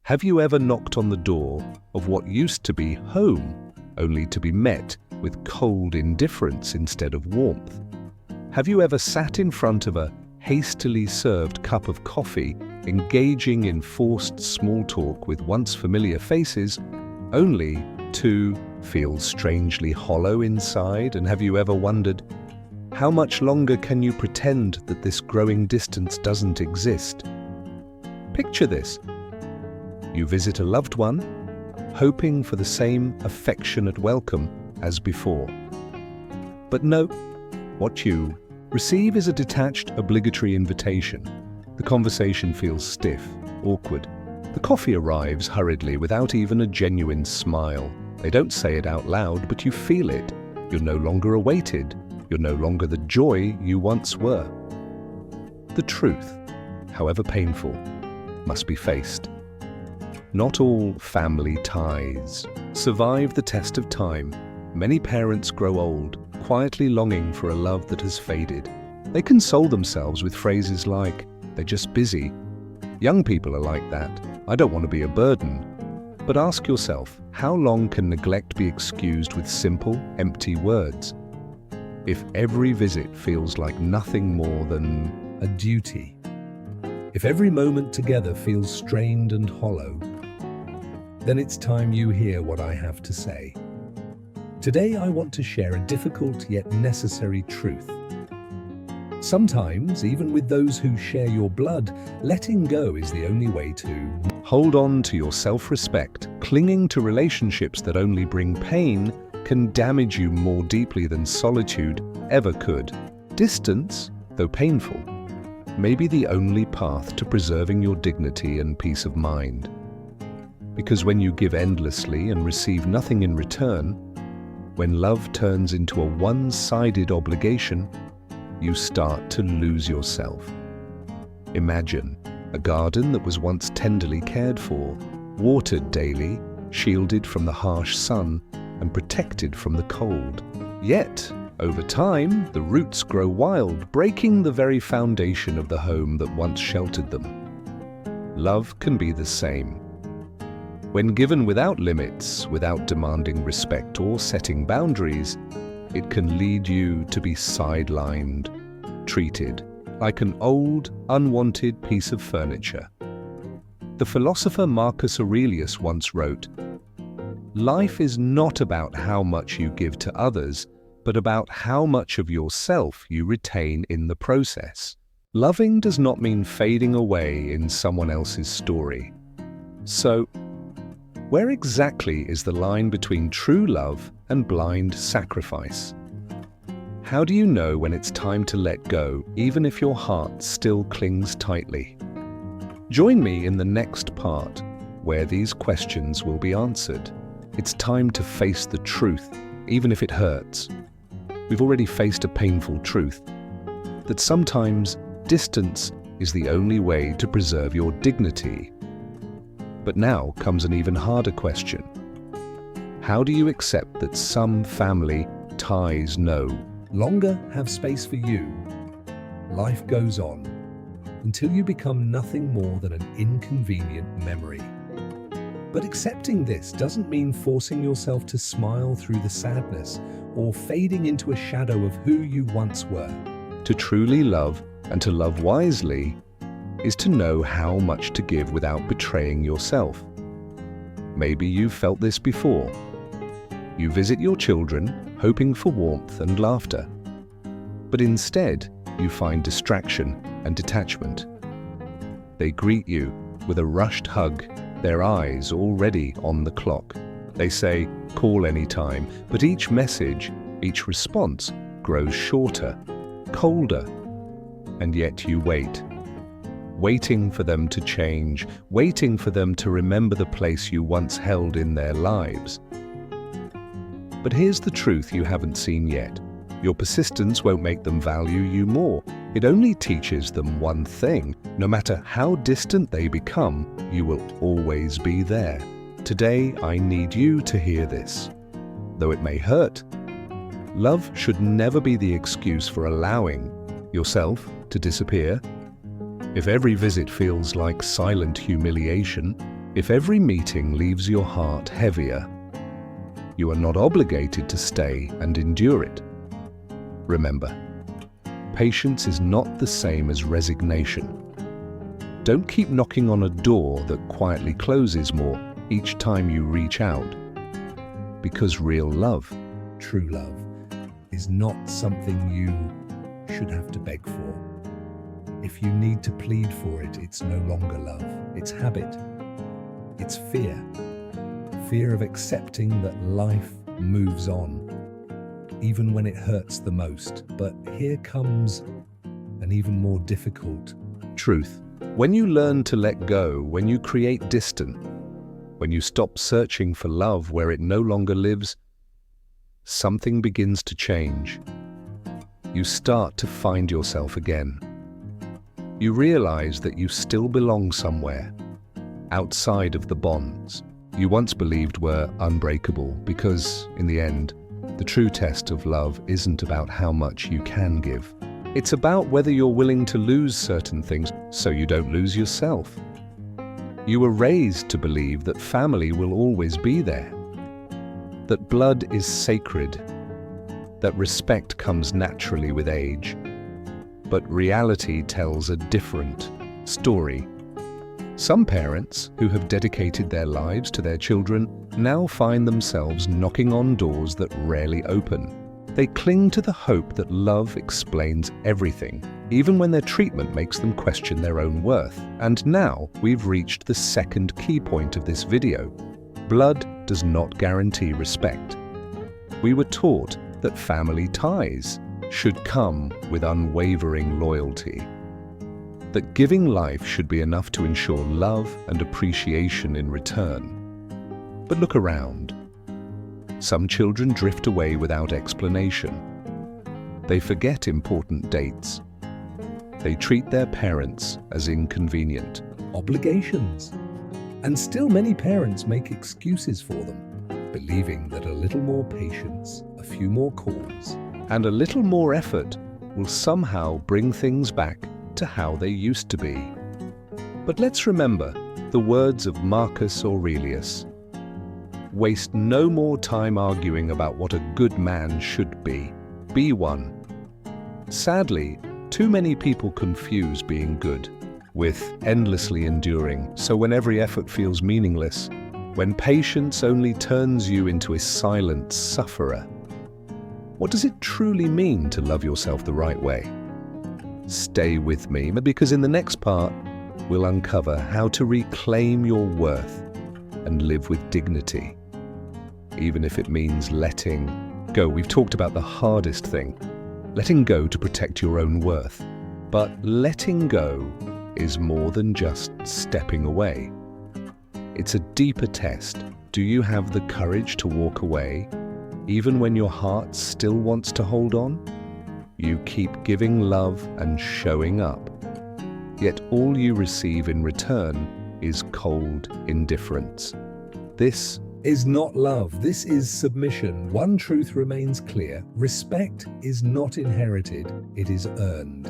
Have you ever knocked on the door of what used to be home, only to be met with cold indifference instead of warmth? Have you ever sat in front of a hastily served cup of coffee, engaging in forced small talk with once familiar faces, only to feel strangely hollow inside? And have you ever wondered, how much longer can you pretend that this growing distance doesn't exist? Picture this. You visit a loved one, hoping for the same affectionate welcome as before. But no, what you receive is a detached, obligatory invitation. The conversation feels stiff, awkward. The coffee arrives hurriedly without even a genuine smile. They don't say it out loud, but you feel it. You're no longer awaited. You're no longer the joy you once were. The truth, however painful, must be faced. Not all family ties survive the test of time. Many parents grow old, quietly longing for a love that has faded. They console themselves with phrases like, "They're just busy." Young people are like that. "I don't want to be a burden." But ask yourself, how long can neglect be excused with simple, empty words? If every visit feels like nothing more than a duty, if every moment together feels strained and hollow, then it's time you hear what I have to say. Today I want to share a difficult yet necessary truth. Sometimes, even with those who share your blood, letting go is the only way to hold on to your self-respect. Clinging to relationships that only bring pain can damage you more deeply than solitude ever could. Distance, though painful, may be the only path to preserving your dignity and peace of mind. Because when you give endlessly and receive nothing in return, when love turns into a one-sided obligation, you start to lose yourself. Imagine a garden that was once tenderly cared for, watered daily, shielded from the harsh sun, and protected from the cold. Yet, over time, the roots grow wild, breaking the very foundation of the home that once sheltered them. Love can be the same. When given without limits, without demanding respect or setting boundaries, it can lead you to be sidelined, treated like an old, unwanted piece of furniture. The philosopher Marcus Aurelius once wrote, "Life is not about how much you give to others, but about how much of yourself you retain in the process." Loving does not mean fading away in someone else's story. So, where exactly is the line between true love and blind sacrifice? How do you know when it's time to let go, even if your heart still clings tightly? Join me in the next part, where these questions will be answered. It's time to face the truth, even if it hurts. We've already faced a painful truth, that sometimes distance is the only way to preserve your dignity. But now comes an even harder question. How do you accept that some family ties no longer have space for you? Life goes on until you become nothing more than an inconvenient memory. But accepting this doesn't mean forcing yourself to smile through the sadness or fading into a shadow of who you once were. To truly love and to love wisely is to know how much to give without betraying yourself. Maybe you've felt this before. You visit your children, hoping for warmth and laughter. But instead, you find distraction and detachment. They greet you with a rushed hug, their eyes already on the clock. They say, "Call anytime," but each message, each response grows shorter, colder, and yet you wait. Waiting for them to change, waiting for them to remember the place you once held in their lives. But here's the truth you haven't seen yet. Your persistence won't make them value you more. It only teaches them one thing. No matter how distant they become, you will always be there. Today, I need you to hear this. Though it may hurt, love should never be the excuse for allowing yourself to disappear. If every visit feels like silent humiliation, If every meeting leaves your heart heavier, you are not obligated to stay and endure it. Remember, patience is not the same as resignation. Don't keep knocking on a door that quietly closes more each time you reach out. Because real love, True love, is not something you should have to beg for. If you need to plead for it, it's no longer love. It's habit. It's fear. Fear of accepting that life moves on, even when it hurts the most. But here comes an even more difficult truth. When you learn to let go, when you create distance, when you stop searching for love where it no longer lives, something begins to change. You start to find yourself again. You realize that you still belong somewhere, outside of the bonds you once believed were unbreakable, because, in the end, the true test of love isn't about how much you can give. It's about whether you're willing to lose certain things so you don't lose yourself. You were raised to believe that family will always be there, that blood is sacred, that respect comes naturally with age. But reality tells a different story. Some parents who have dedicated their lives to their children now find themselves knocking on doors that rarely open. They cling to the hope that love explains everything, even when their treatment makes them question their own worth. And now we've reached the second key point of this video. Blood does not guarantee respect. We were taught that family ties should come with unwavering loyalty, that giving life should be enough to ensure love and appreciation in return. But look around. Some children drift away without explanation. They forget important dates. They treat their parents as inconvenient. obligations. And still many parents make excuses for them, believing that a little more patience, a few more calls, And a little more effort will somehow bring things back to how they used to be. But let's remember the words of Marcus Aurelius. Waste no more time arguing about what a good man should be. Be one. Sadly, too many people confuse being good with endlessly enduring. So when every effort feels meaningless, when patience only turns you into a silent sufferer, what does it truly mean to love yourself the right way? Stay with me, because in the next part, we'll uncover how to reclaim your worth and live with dignity, even if it means letting go. We've talked about the hardest thing, letting go to protect your own worth. But letting go is more than just stepping away. It's a deeper test. Do you have the courage to walk away, even when your heart still wants to hold on? You keep giving love and showing up, yet all you receive in return is cold indifference. This is not love. This is submission. One truth remains clear. Respect is not inherited, it is earned.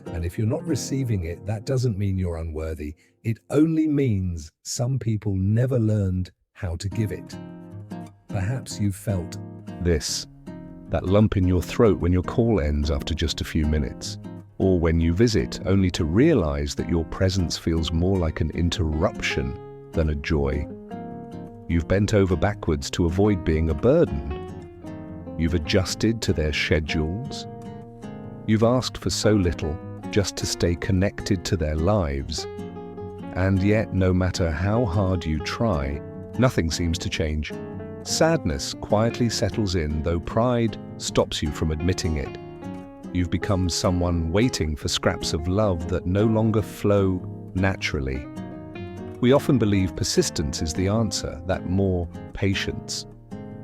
And if you're not receiving it, that doesn't mean you're unworthy. It only means some people never learned how to give it. Perhaps you've felt this, that lump in your throat when your call ends after just a few minutes, or when you visit only to realize that your presence feels more like an interruption than a joy. You've bent over backwards to avoid being a burden. You've adjusted to their schedules. You've asked for so little just to stay connected to their lives. And yet, no matter how hard you try, nothing seems to change. Sadness quietly settles in, though pride stops you from admitting it. You've become someone waiting for scraps of love that no longer flow naturally. We often believe persistence is the answer, that more patience,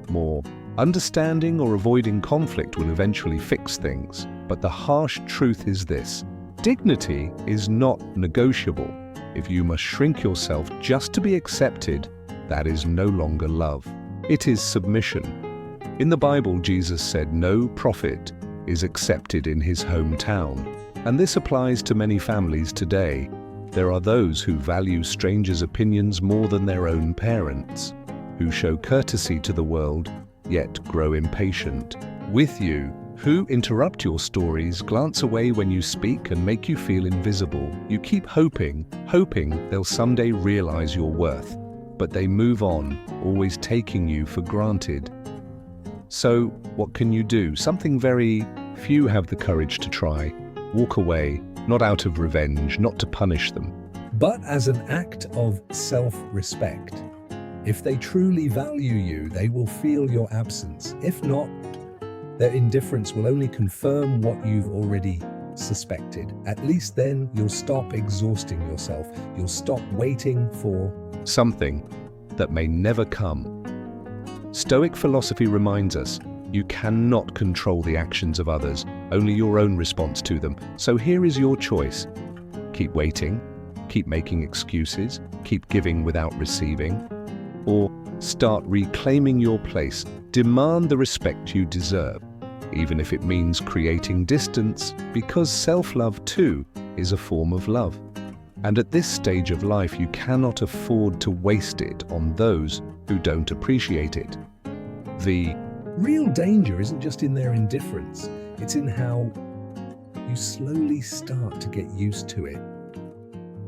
more understanding or avoiding conflict will eventually fix things. But the harsh truth is this: dignity is not negotiable. If you must shrink yourself just to be accepted, that is no longer love. It is submission. In the Bible, Jesus said no prophet is accepted in his hometown. And this applies to many families today. There are those who value strangers' opinions more than their own parents, who show courtesy to the world, yet grow impatient with you, who interrupt your stories, glance away when you speak, and make you feel invisible. You keep hoping they'll someday realize your worth, but they move on, always taking you for granted. So, what can you do? Something very few have the courage to try. Walk away, not out of revenge, not to punish them, but as an act of self-respect. If they truly value you, they will feel your absence. If not, their indifference will only confirm what you've already suspected. At least then you'll stop exhausting yourself. You'll stop waiting for something that may never come. Stoic philosophy reminds us you cannot control the actions of others, only your own response to them. So here is your choice. Keep waiting, keep making excuses, keep giving without receiving, or start reclaiming your place. Demand the respect you deserve, even if it means creating distance, because self-love too is a form of love. And at this stage of life, you cannot afford to waste it on those who don't appreciate it. The real danger isn't just in their indifference, it's in how you slowly start to get used to it.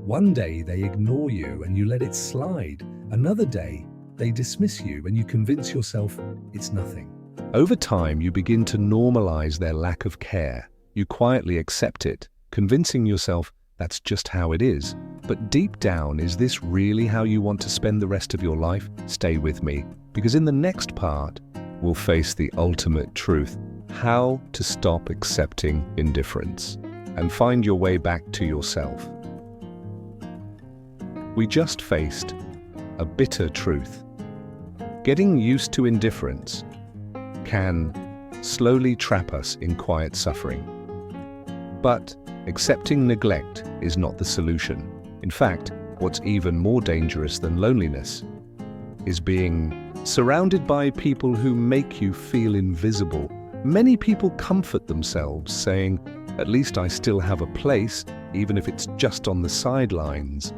One day they ignore you and you let it slide. Another day they dismiss you and you convince yourself it's nothing. Over time, you begin to normalize their lack of care. You quietly accept it, convincing yourself that's just how it is. But deep down, is this really how you want to spend the rest of your life? Stay with me, because in the next part, we'll face the ultimate truth: how to stop accepting indifference and find your way back to yourself. We just faced a bitter truth. Getting used to indifference can slowly trap us in quiet suffering. But accepting neglect is not the solution. In fact, what's even more dangerous than loneliness is being surrounded by people who make you feel invisible. Many people comfort themselves, saying, "At least I still have a place, even if it's just on the sidelines."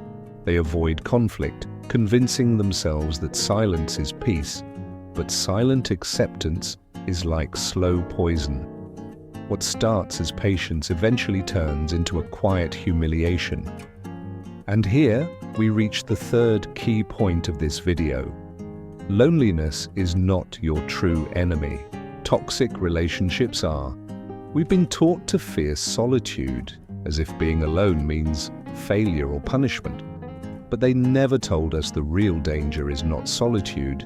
They avoid conflict, convincing themselves that silence is peace. But silent acceptance is like slow poison. What starts as patience eventually turns into a quiet humiliation. And here we reach the third key point of this video. Loneliness is not your true enemy. Toxic relationships are. We've been taught to fear solitude, as if being alone means failure or punishment. But they never told us the real danger is not solitude.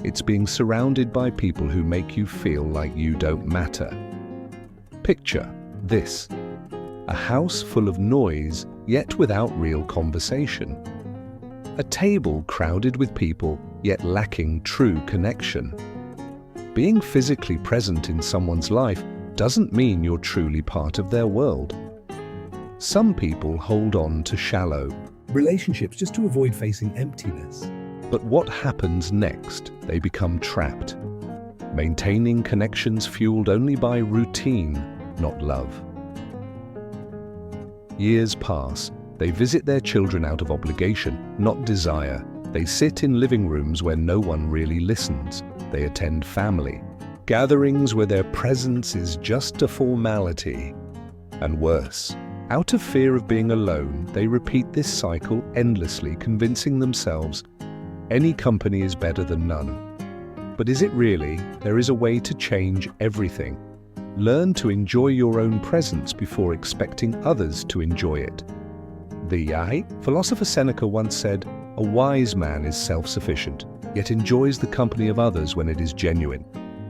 It's being surrounded by people who make you feel like you don't matter. Picture this: a house full of noise, yet without real conversation. A table crowded with people, yet lacking true connection. Being physically present in someone's life doesn't mean you're truly part of their world. Some people hold on to shallow relationships just to avoid facing emptiness. But what happens next? They become trapped, maintaining connections fueled only by routine, not love. Years pass. They visit their children out of obligation, not desire. They sit in living rooms where no one really listens. They attend family gatherings where their presence is just a formality. And worse, out of fear of being alone, they repeat this cycle endlessly, convincing themselves any company is better than none. But is it really? There is a way to change everything. Learn to enjoy your own presence before expecting others to enjoy it. The philosopher Seneca once said, "A wise man is self-sufficient, yet enjoys the company of others when it is genuine."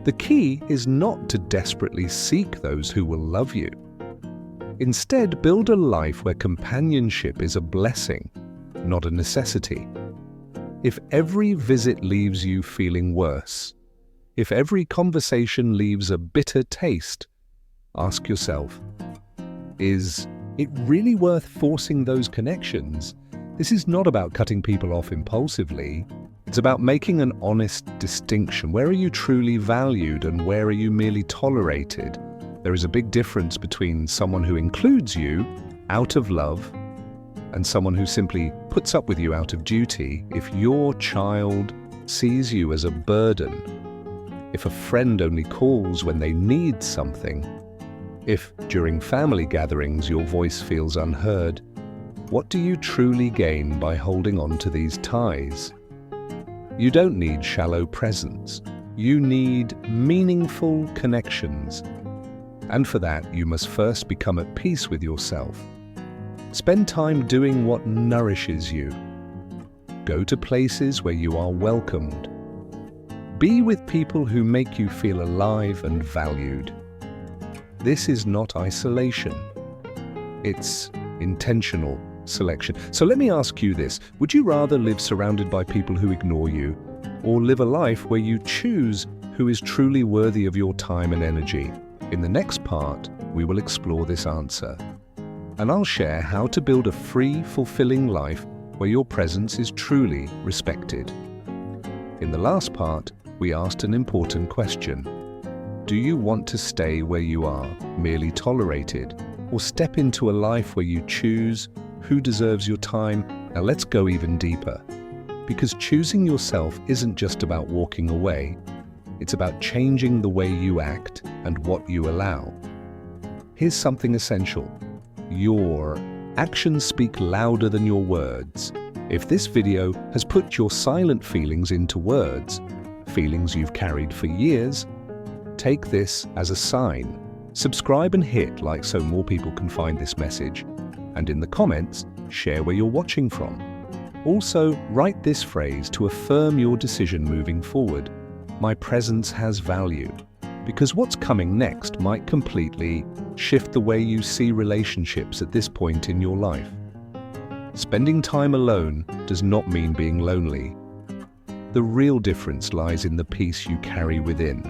The key is not to desperately seek those who will love you. Instead, build a life where companionship is a blessing, not a necessity. If every visit leaves you feeling worse, if every conversation leaves a bitter taste, ask yourself, is it really worth forcing those connections? This is not about cutting people off impulsively. It's about making an honest distinction. Where are you truly valued and where are you merely tolerated? There is a big difference between someone who includes you out of love and someone who simply puts up with you out of duty, if your child sees you as a burden, if a friend only calls when they need something, if during family gatherings your voice feels unheard, what do you truly gain by holding on to these ties? You don't need shallow presence. You need meaningful connections. And for that, you must first become at peace with yourself. Spend time doing what nourishes you. Go to places where you are welcomed. Be with people who make you feel alive and valued. This is not isolation. It's intentional selection. So let me ask you this. Would you rather live surrounded by people who ignore you, or live a life where you choose who is truly worthy of your time and energy? In the next part, we will explore this answer. And I'll share how to build a free, fulfilling life where your presence is truly respected. In the last part, we asked an important question. Do you want to stay where you are, merely tolerated, or step into a life where you choose who deserves your time? Now let's go even deeper. Because choosing yourself isn't just about walking away. It's about changing the way you act and what you allow. Here's something essential. Your actions speak louder than your words. If this video has put your silent feelings into words, feelings you've carried for years, take this as a sign. Subscribe and hit like so more people can find this message. And in the comments, share where you're watching from. Also, write this phrase to affirm your decision moving forward. My presence has value. Because what's coming next might completely shift the way you see relationships at this point in your life. Spending time alone does not mean being lonely. The real difference lies in the peace you carry within.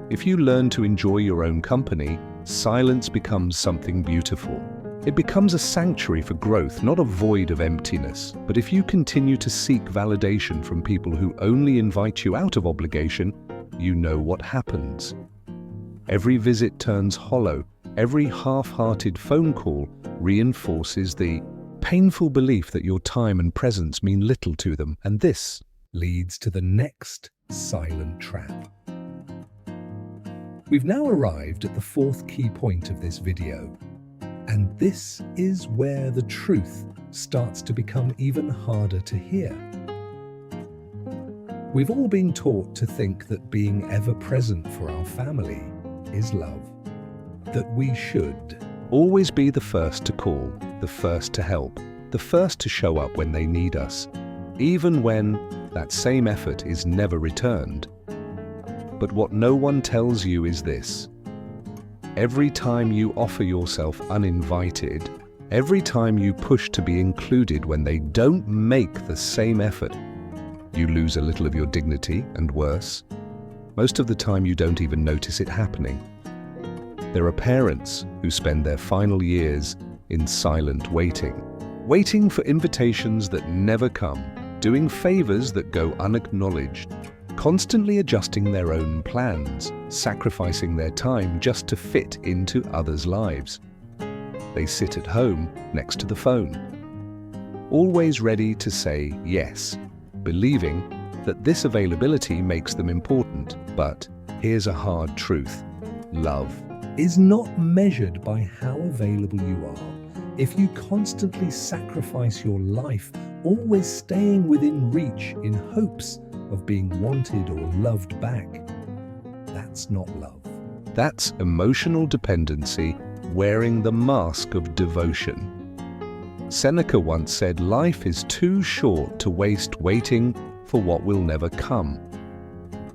If you learn to enjoy your own company, silence becomes something beautiful. It becomes a sanctuary for growth, not a void of emptiness. But if you continue to seek validation from people who only invite you out of obligation, you know what happens. Every visit turns hollow. Every half-hearted phone call reinforces the painful belief that your time and presence mean little to them. And this leads to the next silent trap. We've now arrived at the fourth key point of this video. And this is where the truth starts to become even harder to hear. We've all been taught to think that being ever present for our family is love. That we should always be the first to call, the first to help, the first to show up when they need us, even when that same effort is never returned. But what no one tells you is this. Every time you offer yourself uninvited, every time you push to be included when they don't make the same effort, you lose a little of your dignity, and worse, most of the time you don't even notice it happening. There are parents who spend their final years in silent waiting, waiting for invitations that never come, doing favors that go unacknowledged, constantly adjusting their own plans, sacrificing their time just to fit into others' lives. They sit at home next to the phone, always ready to say yes, believing that this availability makes them important. But here's a hard truth. Love is not measured by how available you are. If you constantly sacrifice your life, always staying within reach in hopes of being wanted or loved back, that's not love. That's emotional dependency wearing the mask of devotion. Seneca once said, life is too short to waste waiting for what will never come.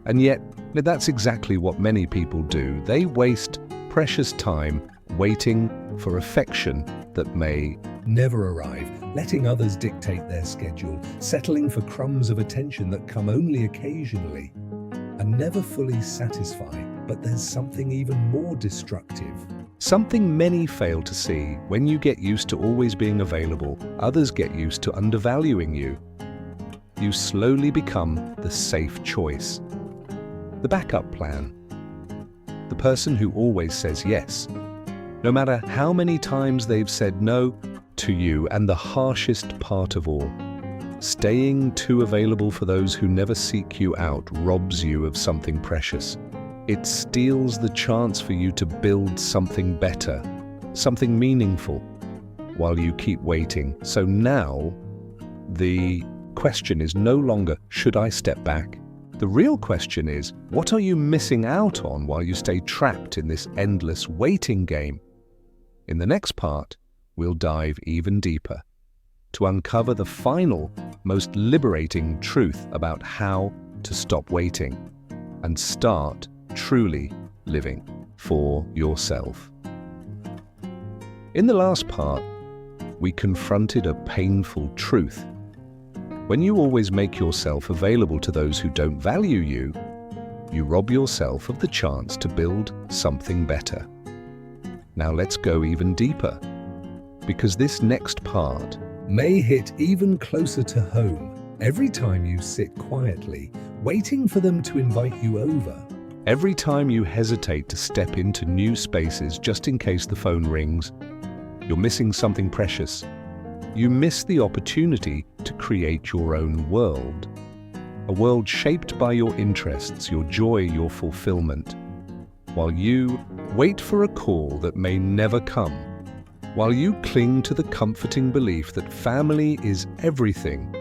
And yet, that's exactly what many people do. They waste precious time waiting for affection that may never arrive, letting others dictate their schedule, settling for crumbs of attention that come only occasionally, and never fully satisfy. But there's something even more destructive. Something many fail to see. When you get used to always being available, others get used to undervaluing you. You slowly become the safe choice, the backup plan, the person who always says yes, no matter how many times they've said no. to you, and the harshest part of all. Staying too available for those who never seek you out robs you of something precious. It steals the chance for you to build something better, something meaningful, while you keep waiting. So now, the question is no longer, should I step back? The real question is, what are you missing out on while you stay trapped in this endless waiting game? In the next part, we'll dive even deeper to uncover the final, most liberating truth about how to stop waiting and start truly living for yourself. In the last part, we confronted a painful truth. When you always make yourself available to those who don't value you, you rob yourself of the chance to build something better. Now let's go even deeper, because this next part may hit even closer to home every time you sit quietly, waiting for them to invite you over. Every time you hesitate to step into new spaces just in case the phone rings, you're missing something precious. You miss the opportunity to create your own world. A world shaped by your interests, your joy, your fulfillment. While you wait for a call that may never come, while you cling to the comforting belief that family is everything,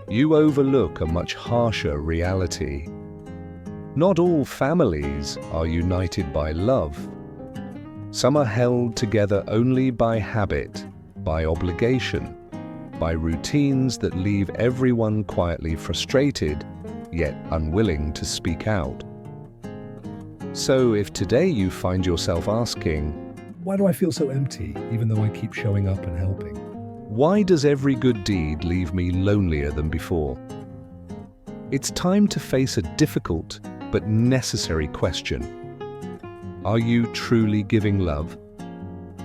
you overlook a much harsher reality. Not all families are united by love. Some are held together only by habit, by obligation, by routines that leave everyone quietly frustrated, yet unwilling to speak out. So if today you find yourself asking, why do I feel so empty, even though I keep showing up and helping? Why does every good deed leave me lonelier than before? It's time to face a difficult but necessary question. Are you truly giving love,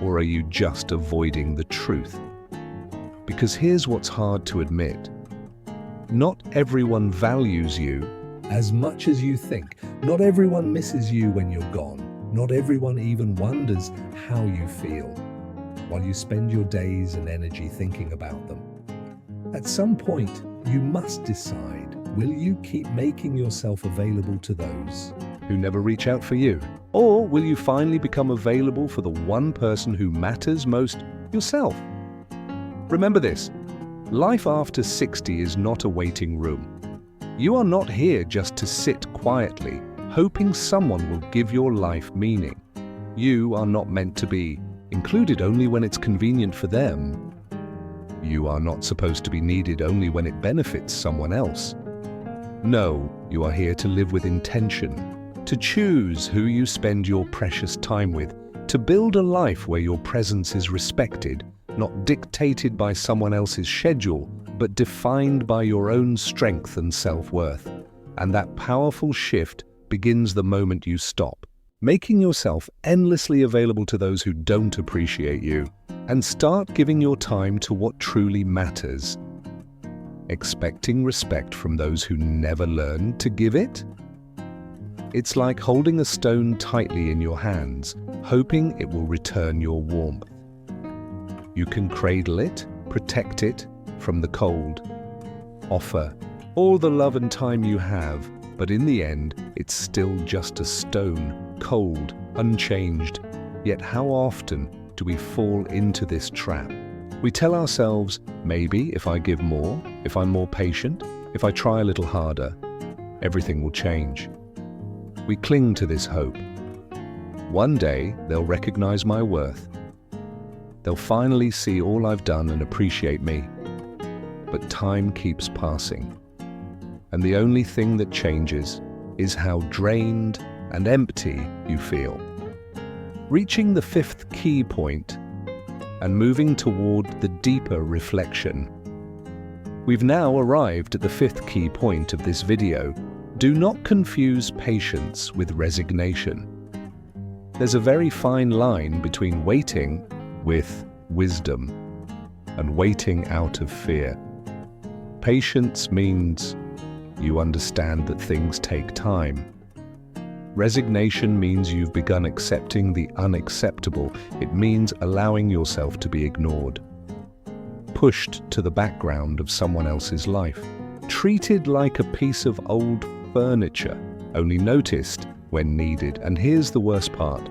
or are you just avoiding the truth? Because here's what's hard to admit. Not everyone values you as much as you think. Not everyone misses you when you're gone. Not everyone even wonders how you feel while you spend your days and energy thinking about them. At some point, you must decide, will you keep making yourself available to those who never reach out for you? Or will you finally become available for the one person who matters most, yourself? Remember this, life after 60 is not a waiting room. You are not here just to sit quietly, hoping someone will give your life meaning. You are not meant to be included only when it's convenient for them. You are not supposed to be needed only when it benefits someone else. No, you are here to live with intention, to choose who you spend your precious time with, to build a life where your presence is respected, not dictated by someone else's schedule, but defined by your own strength and self-worth. And that powerful shift begins the moment you stop, making yourself endlessly available to those who don't appreciate you, and start giving your time to what truly matters. Expecting respect from those who never learned to give it? It's like holding a stone tightly in your hands, hoping it will return your warmth. You can cradle it, protect it from the cold, offer all the love and time you have, but in the end, it's still just a stone, cold, unchanged. Yet how often do we fall into this trap? We tell ourselves, maybe if I give more, if I'm more patient, if I try a little harder, everything will change. We cling to this hope. One day, they'll recognize my worth. They'll finally see all I've done and appreciate me. But time keeps passing. And the only thing that changes is how drained and empty you feel. Reaching the fifth key point and moving toward the deeper reflection. We've now arrived at the fifth key point of this video. Do not confuse patience with resignation. There's a very fine line between waiting with wisdom and waiting out of fear. Patience means you understand that things take time. Resignation means you've begun accepting the unacceptable. It means allowing yourself to be ignored. pushed to the background of someone else's life, treated like a piece of old furniture, only noticed when needed. And here's the worst part.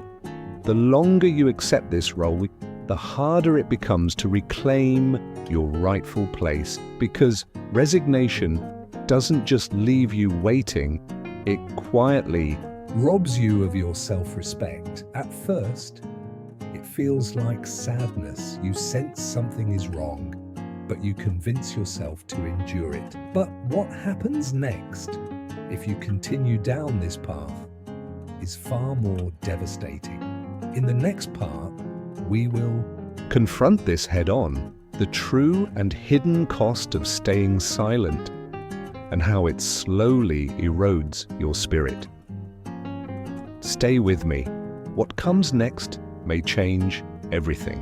The longer you accept this role, the harder it becomes to reclaim your rightful place, because resignation doesn't just leave you waiting, it quietly robs you of your self-respect. At first, it feels like sadness. You sense something is wrong, but you convince yourself to endure it. But what happens next, if you continue down this path, is far more devastating. In the next part, we will confront this head-on, the true and hidden cost of staying silent, and how it slowly erodes your spirit. Stay with me. What comes next may change everything.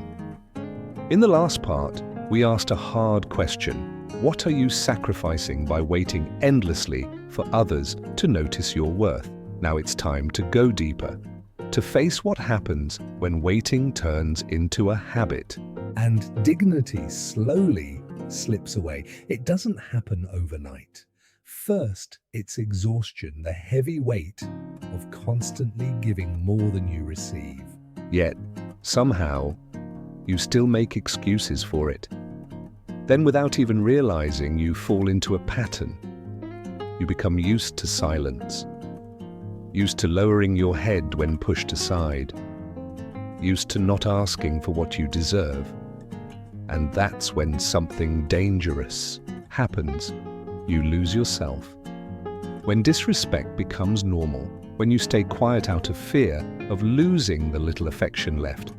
In the last part, we asked a hard question. What are you sacrificing by waiting endlessly for others to notice your worth? Now it's time to go deeper, to face what happens when waiting turns into a habit. And dignity slowly slips away. It doesn't happen overnight. First, it's exhaustion, the heavy weight of constantly giving more than you receive. Yet, somehow, you still make excuses for it. Then, without even realizing, you fall into a pattern. You become used to silence, used to lowering your head when pushed aside, used to not asking for what you deserve. And that's when something dangerous happens. You lose yourself. When disrespect becomes normal, when you stay quiet out of fear of losing the little affection left,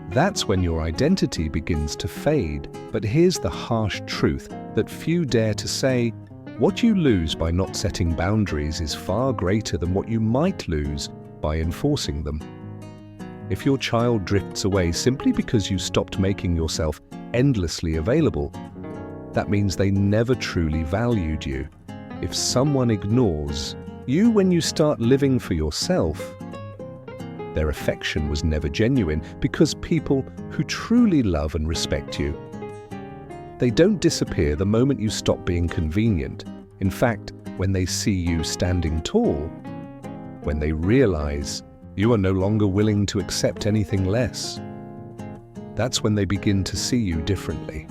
that's when your identity begins to fade. But here's the harsh truth that few dare to say: what you lose by not setting boundaries is far greater than what you might lose by enforcing them. If your child drifts away simply because you stopped making yourself endlessly available, that means they never truly valued you. If someone ignores you when you start living for yourself, their affection was never genuine, because people who truly love and respect you, they don't disappear the moment you stop being convenient. In fact, when they see you standing tall, when they realize you are no longer willing to accept anything less, that's when they begin to see you differently.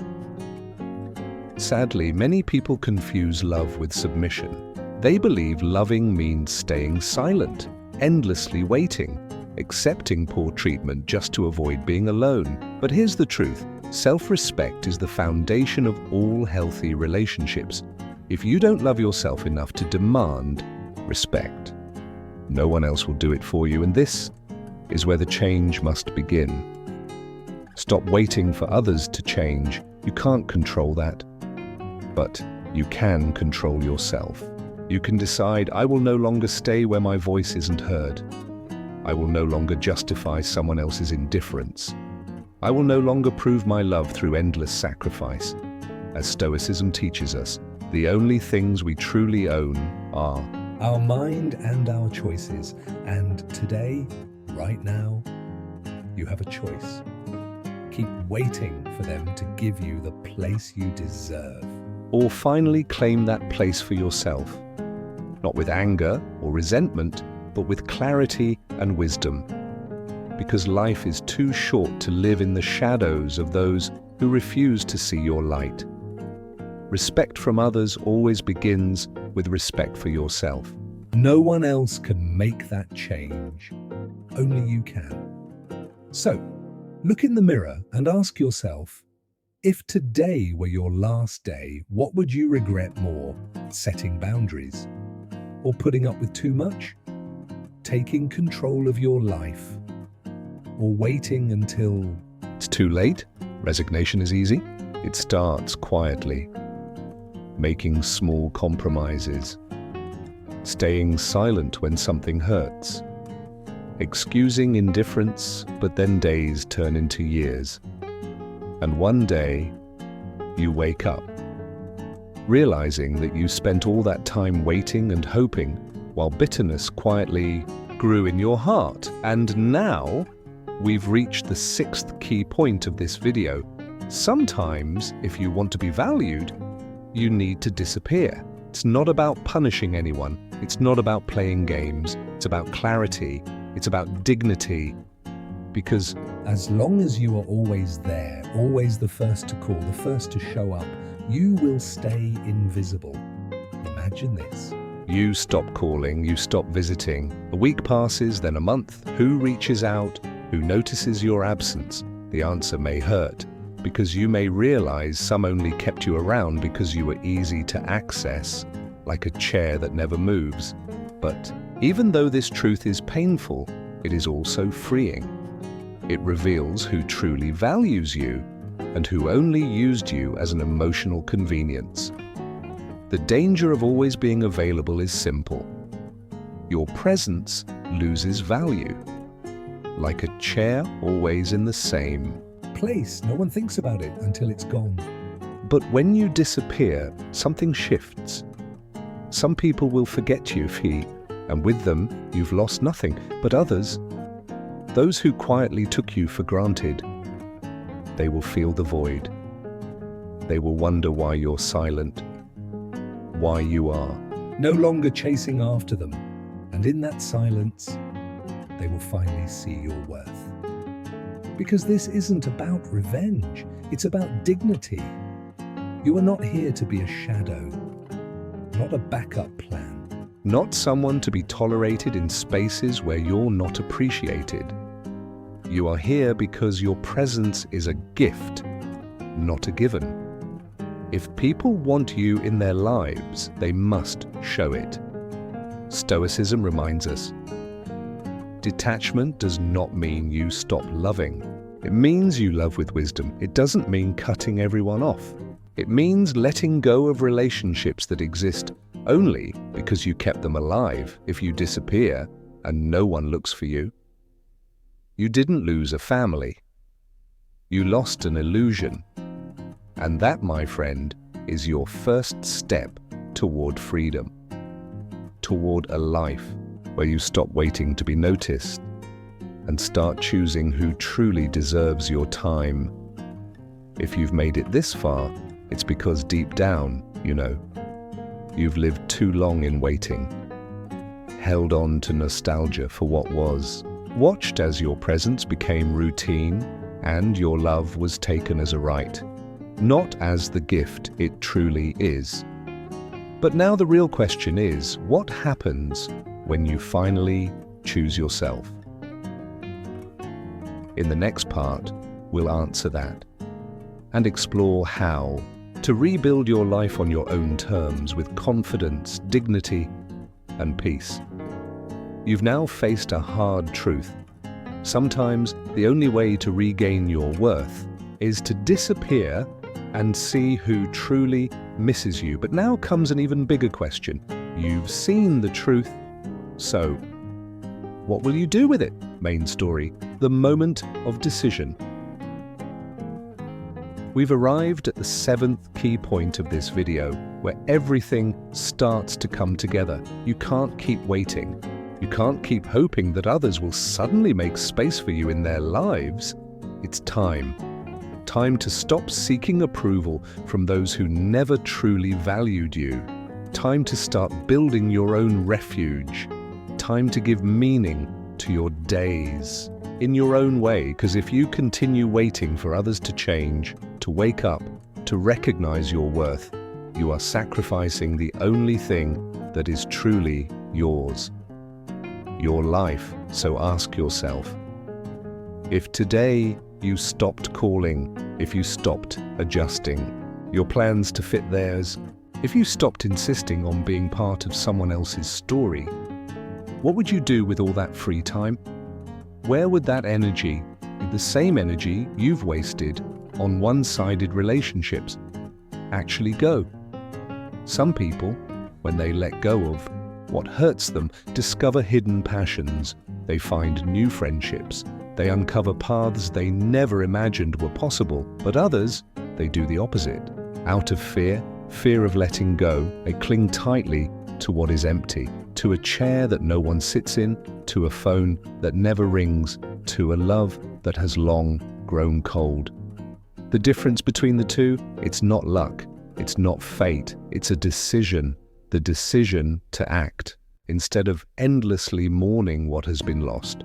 Sadly, many people confuse love with submission. They believe loving means staying silent, endlessly waiting, accepting poor treatment just to avoid being alone. But here's the truth. Self-respect is the foundation of all healthy relationships. If you don't love yourself enough to demand respect, no one else will do it for you, and this is where the change must begin. Stop waiting for others to change. You can't control that. But you can control yourself. You can decide, I will no longer stay where my voice isn't heard. I will no longer justify someone else's indifference. I will no longer prove my love through endless sacrifice. As Stoicism teaches us, the only things we truly own are our mind and our choices. And today, right now, you have a choice. Keep waiting for them to give you the place you deserve. Or finally claim that place for yourself. Not with anger or resentment, but with clarity and wisdom. Because life is too short to live in the shadows of those who refuse to see your light. Respect from others always begins with respect for yourself. No one else can make that change. Only you can. So, look in the mirror and ask yourself, if today were your last day, what would you regret more? Setting boundaries? Or putting up with too much? Taking control of your life? Or waiting until it's too late? Resignation is easy. It starts quietly. Making small compromises. Staying silent when something hurts. Excusing indifference, but then days turn into years. And one day, you wake up, realizing that you spent all that time waiting and hoping, while bitterness quietly grew in your heart. And now, we've reached the sixth key point of this video: Sometimes, if you want to be valued, you need to disappear. It's not about punishing anyone. It's not about playing games. It's about clarity. It's about dignity. Because as long as you are always there, always the first to call, the first to show up, you will stay invisible. Imagine this. you stop calling, you stop visiting. A week passes, then a month. Who reaches out? Who notices your absence? The answer may hurt, because you may realize some only kept you around because you were easy to access, like a chair that never moves. But even though this truth is painful, it is also freeing. It reveals who truly values you and who only used you as an emotional convenience. The danger of always being available is simple. Your presence loses value, like a chair always in the same place. No one thinks about it until it's gone. But when you disappear, something shifts. Some people will forget you, and with them, you've lost nothing. But others, those who quietly took you for granted, they will feel the void. They will wonder why you're silent, why you are no longer chasing after them. And in that silence, they will finally see your worth. Because this isn't about revenge, it's about dignity. You are not here to be a shadow, not a backup plan. Not someone to be tolerated in spaces where you're not appreciated. You are here because your presence is a gift, not a given. If people want you in their lives, they must show it. Stoicism reminds us, detachment does not mean you stop loving. It means you love with wisdom. It doesn't mean cutting everyone off. It means letting go of relationships that exist only because you kept them alive. If you disappear and no one looks for you, you didn't lose a family. You lost an illusion. And that, my friend, is your first step toward freedom, toward a life where you stop waiting to be noticed and start choosing who truly deserves your time. If you've made it this far, it's because deep down, you know, you've lived too long in waiting, held on to nostalgia for what was, watched as your presence became routine and your love was taken as a right, not as the gift it truly is. But now the real question is, what happens when you finally choose yourself? In the next part, we'll answer that and explore how to rebuild your life on your own terms with confidence, dignity, and peace. You've now faced a hard truth. Sometimes the only way to regain your worth is to disappear and see who truly misses you. But now comes an even bigger question. You've seen the truth, so what will you do with it? Main story, the moment of decision. We've arrived at the 7th key point of this video, where everything starts to come together. You can't keep waiting. You can't keep hoping that others will suddenly make space for you in their lives. It's time. Time to stop seeking approval from those who never truly valued you. Time to start building your own refuge. Time to give meaning to your days in your own way, because if you continue waiting for others to change, to wake up, to recognize your worth, you are sacrificing the only thing that is truly yours, your life. So ask yourself, if today you stopped calling, if you stopped adjusting your plans to fit theirs, if you stopped insisting on being part of someone else's story, what would you do with all that free time? Where would that energy, the same energy you've wasted on one-sided relationships, actually go? Some people, when they let go of what hurts them, discover hidden passions. They find new friendships. They uncover paths they never imagined were possible. But others, they do the opposite. Out of fear of letting go, they cling tightly to what is empty, to a chair that no one sits in, to a phone that never rings, to a love that has long grown cold. The difference between the two? It's not luck. It's not fate. It's a decision. The decision to act, instead of endlessly mourning what has been lost.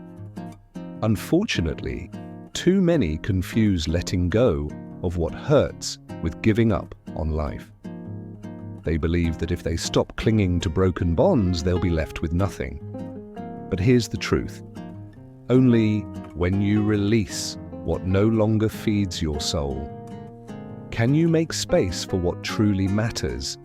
Unfortunately, too many confuse letting go of what hurts with giving up on life. They believe that if they stop clinging to broken bonds, they'll be left with nothing. But here's the truth. Only when you release what no longer feeds your soul can you make space for what truly matters.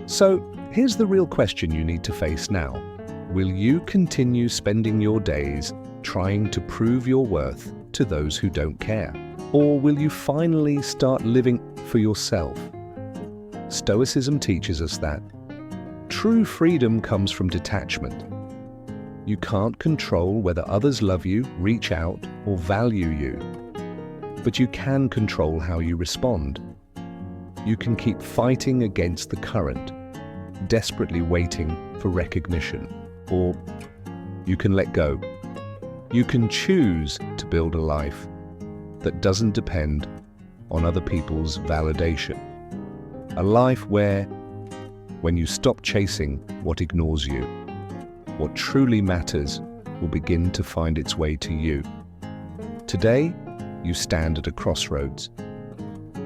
So, here's the real question you need to face now. Will you continue spending your days trying to prove your worth to those who don't care? Or will you finally start living for yourself? Stoicism teaches us that true freedom comes from detachment. You can't control whether others love you, reach out, or value you. But you can control how you respond. You can keep fighting against the current, desperately waiting for recognition. Or you can let go. You can choose to build a life that doesn't depend on other people's validation. A life where, when you stop chasing what ignores you, what truly matters will begin to find its way to you. Today, you stand at a crossroads.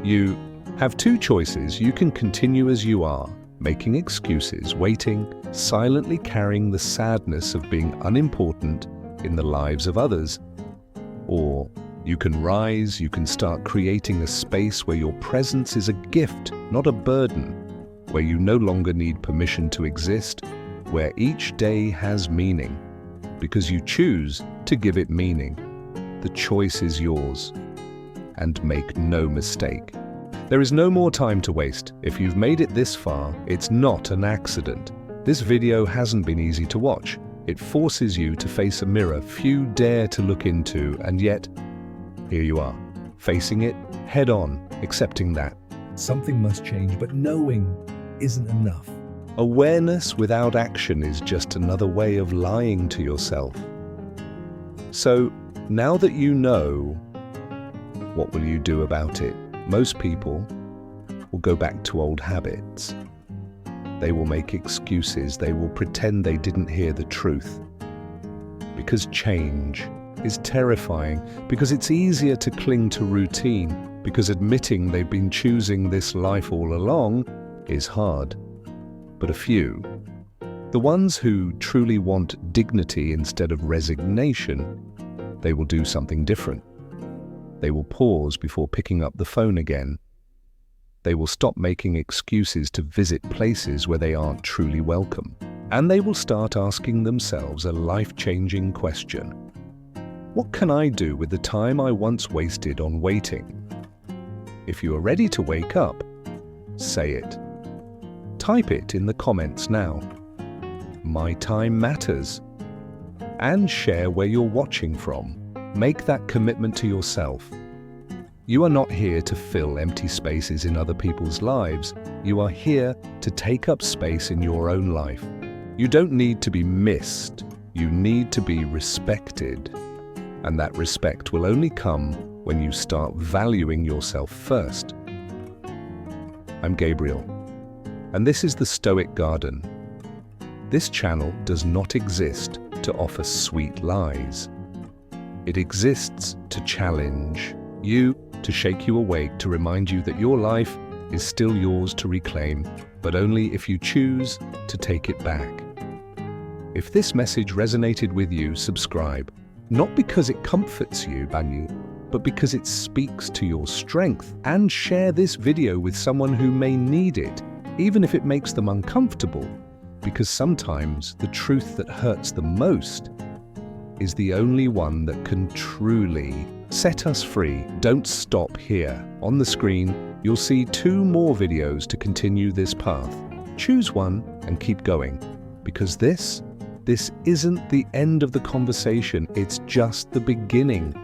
You have two choices. You can continue as you are, making excuses, waiting, silently carrying the sadness of being unimportant in the lives of others. Or you can rise, you can start creating a space where your presence is a gift, not a burden, where you no longer need permission to exist, where each day has meaning, because you choose to give it meaning. The choice is yours. And make no mistake, there is no more time to waste. If you've made it this far, it's not an accident. This video hasn't been easy to watch. It forces you to face a mirror few dare to look into, and yet, here you are, facing it head on, accepting that Something must change, but knowing isn't enough. awareness without action is just another way of lying to yourself. So, now that you know, what will you do about it? Most people will go back to old habits. They will make excuses. They will pretend they didn't hear the truth. Because change is terrifying, because it's easier to cling to routine, because admitting they've been choosing this life all along is hard. But a few, the ones who truly want dignity instead of resignation, they will do something different. They will pause before picking up the phone again. They will stop making excuses to visit places where they aren't truly welcome. And they will start asking themselves a life-changing question. What can I do with the time I once wasted on waiting? If you are ready to wake up, say it. Type it in the comments now. My time matters. And share where you're watching from. Make that commitment to yourself. You are not here to fill empty spaces in other people's lives. You are here to take up space in your own life. You don't need to be missed. You need to be respected. And that respect will only come when you start valuing yourself first. I'm Gabriel, and this is the Stoic Garden. This channel does not exist to offer sweet lies. It exists to challenge you, to shake you awake, to remind you that your life is still yours to reclaim, but only if you choose to take it back. If this message resonated with you, subscribe, not because it comforts you, but because it speaks to your strength, and share this video with someone who may need it, even if it makes them uncomfortable, because sometimes the truth that hurts the most is the only one that can truly set us free. Don't stop here. On the screen, you'll see 2 more videos to continue this path. Choose one and keep going, because this isn't the end of the conversation, it's just the beginning.